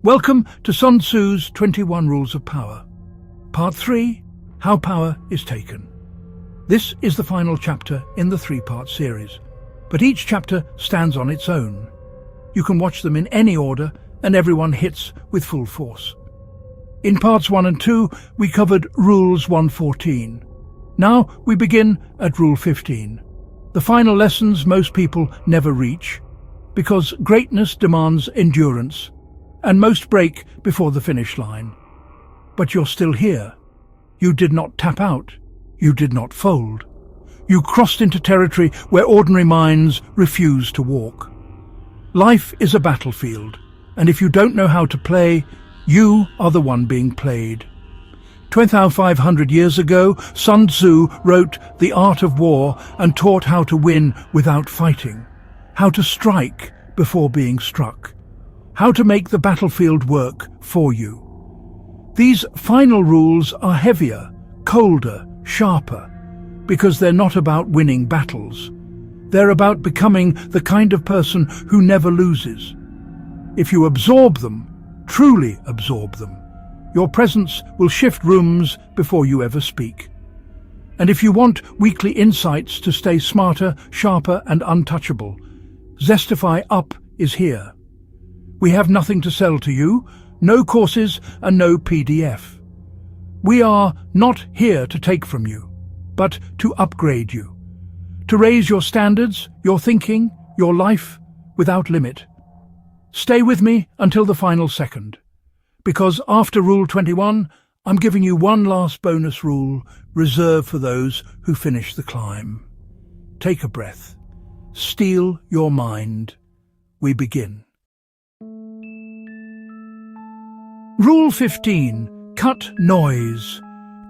Welcome to Sun Tzu's 21 Rules of Power. Part 3, How Power is Taken. This is the final chapter in the 3-part series, but each chapter stands on its own. You can watch them in any order and everyone hits with full force. In parts 1 and 2, we covered Rules 114. Now we begin at Rule 15, the final lessons most people never reach, because greatness demands endurance, and most break before the finish line. But you're still here. You did not tap out. You did not fold. You crossed into territory where ordinary minds refuse to walk. Life is a battlefield, and if you don't know how to play, you are the one being played. 2,500 years ago, Sun Tzu wrote The Art of War and taught how to win without fighting, how to strike before being struck, how to make the battlefield work for you. These final rules are heavier, colder, sharper, because they're not about winning battles. They're about becoming the kind of person who never loses. If you absorb them, truly absorb them, your presence will shift rooms before you ever speak. And if you want weekly insights to stay smarter, sharper, and untouchable, ZestifyUp is here. We have nothing to sell to you, no courses and no PDF. We are not here to take from you, but to upgrade you, to raise your standards, your thinking, your life without limit. Stay with me until the final second, because after Rule 21, I'm giving you one last bonus rule reserved for those who finish the climb. Take a breath. Steel your mind. We begin. Rule 15. Cut noise.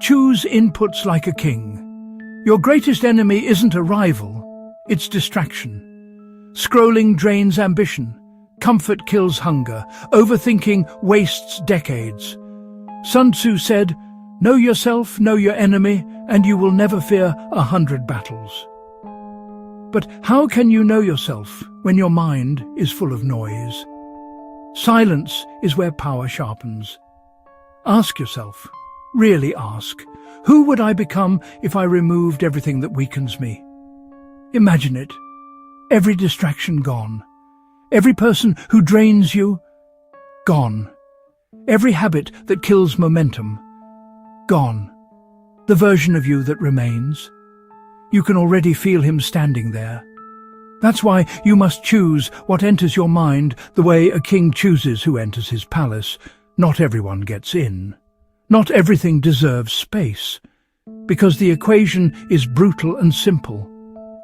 Choose inputs like a king. Your greatest enemy isn't a rival, it's distraction. Scrolling drains ambition. Comfort kills hunger. Overthinking wastes decades. Sun Tzu said, "Know yourself, know your enemy, and you will never fear 100 battles." But how can you know yourself when your mind is full of noise? Silence is where power sharpens. Ask yourself, really ask, who would I become if I removed everything that weakens me? Imagine it. Every distraction gone. Every person who drains you, gone. Every habit that kills momentum, gone. The version of you that remains. You can already feel him standing there. That's why you must choose what enters your mind the way a king chooses who enters his palace. Not everyone gets in. Not everything deserves space. Because the equation is brutal and simple.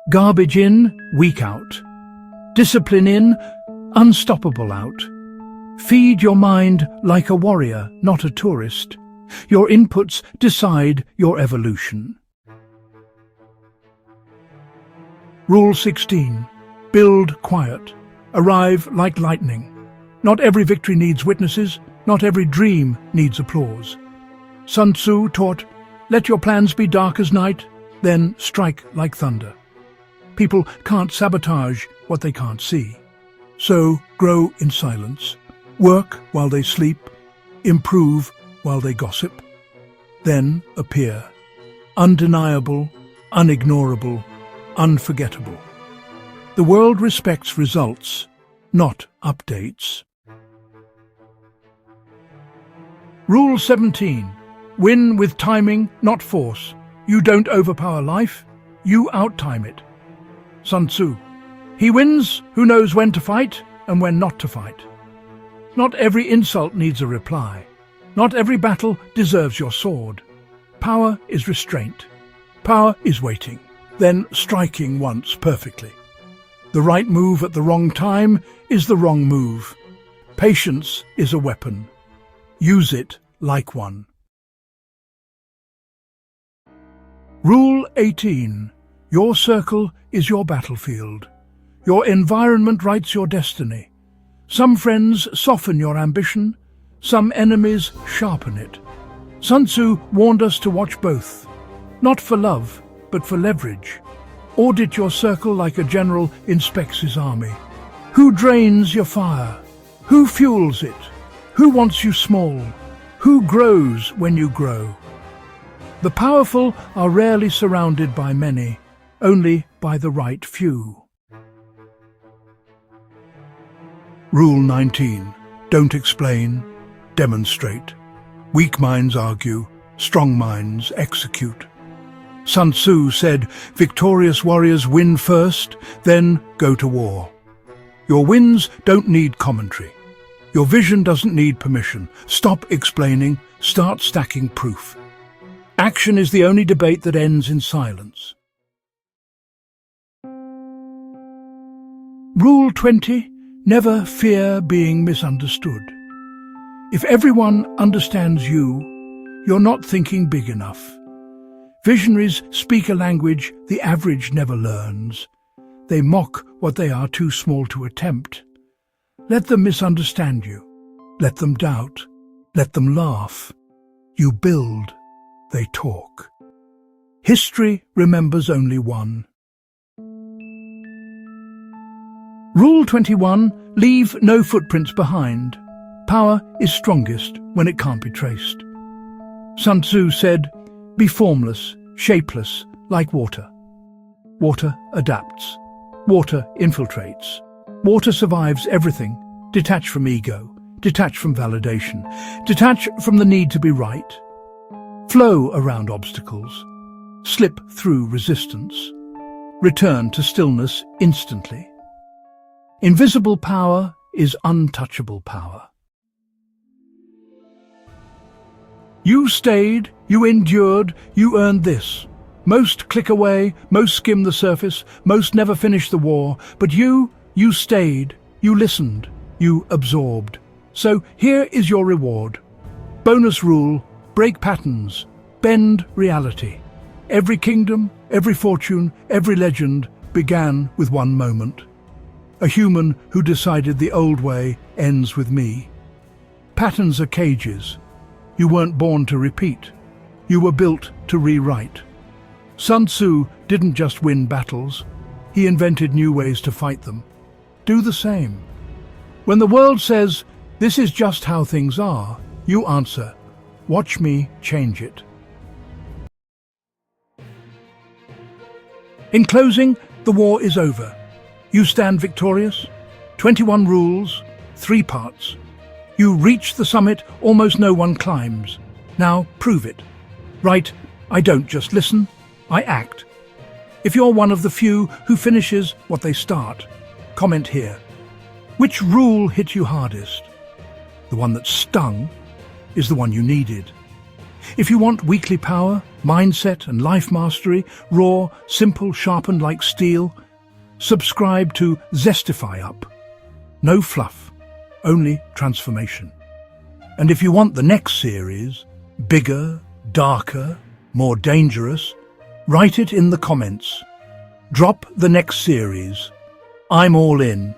Garbage in, weak out. Discipline in, unstoppable out. Feed your mind like a warrior, not a tourist. Your inputs decide your evolution. Rule 16. Build quiet. Arrive like lightning. Not every victory needs witnesses. Not every dream needs applause. Sun Tzu taught, let your plans be dark as night, then strike like thunder. People can't sabotage what they can't see. So grow in silence. Work while they sleep. Improve while they gossip. Then appear. Undeniable, unignorable, unforgettable. The world respects results, not updates. Rule 17. Win with timing, not force. You don't overpower life, you outtime it. Sun Tzu. He wins who knows when to fight and when not to fight. Not every insult needs a reply. Not every battle deserves your sword. Power is restraint. Power is waiting, then striking once perfectly. The right move at the wrong time is the wrong move. Patience is a weapon. Use it like one. Rule 18. Your circle is your battlefield. Your environment writes your destiny. Some friends soften your ambition, some enemies sharpen it. Sun Tzu warned us to watch both, not for love, but for leverage. Audit your circle like a general inspects his army. Who drains your fire? Who fuels it? Who wants you small? Who grows when you grow? The powerful are rarely surrounded by many, only by the right few. Rule 19. Don't explain, demonstrate. Weak minds argue, strong minds execute. Sun Tzu said, victorious warriors win first, then go to war. Your wins don't need commentary. Your vision doesn't need permission. Stop explaining, start stacking proof. Action is the only debate that ends in silence. Rule 20. Never fear being misunderstood. If everyone understands you, you're not thinking big enough. Visionaries speak a language the average never learns. They mock what they are too small to attempt. Let them misunderstand you. Let them doubt. Let them laugh. You build, they talk. History remembers only one. Rule 21. Leave no footprints behind. Power is strongest when it can't be traced. Sun Tzu said, be formless, shapeless, like water. Water adapts. Water infiltrates. Water survives everything. Detach from ego. Detach from validation. Detach from the need to be right. Flow around obstacles. Slip through resistance. Return to stillness instantly. Invisible power is untouchable power. You stayed, you endured, you earned this. Most click away, most skim the surface, most never finish the war. But you stayed, you listened, you absorbed. So here is your reward. Bonus rule, break patterns, bend reality. Every kingdom, every fortune, every legend began with one moment. A human who decided the old way ends with me. Patterns are cages. You weren't born to repeat. You were built to rewrite. Sun Tzu didn't just win battles. He invented new ways to fight them. Do the same. When the world says, this is just how things are, you answer, watch me change it. In closing, the war is over. You stand victorious. 21 rules, 3 parts. You reach the summit almost no one climbs. Now prove it. Write, I don't just listen, I act. If you're one of the few who finishes what they start, comment here. Which rule hit you hardest? The one that stung is the one you needed. If you want weekly power, mindset and life mastery, raw, simple, sharpened like steel, subscribe to ZestifyUp. No fluff, only transformation. And if you want the next series, bigger, darker, more dangerous, write it in the comments. Drop the next series. I'm all in.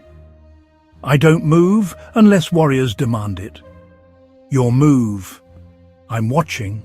I don't move unless warriors demand it. Your move. I'm watching.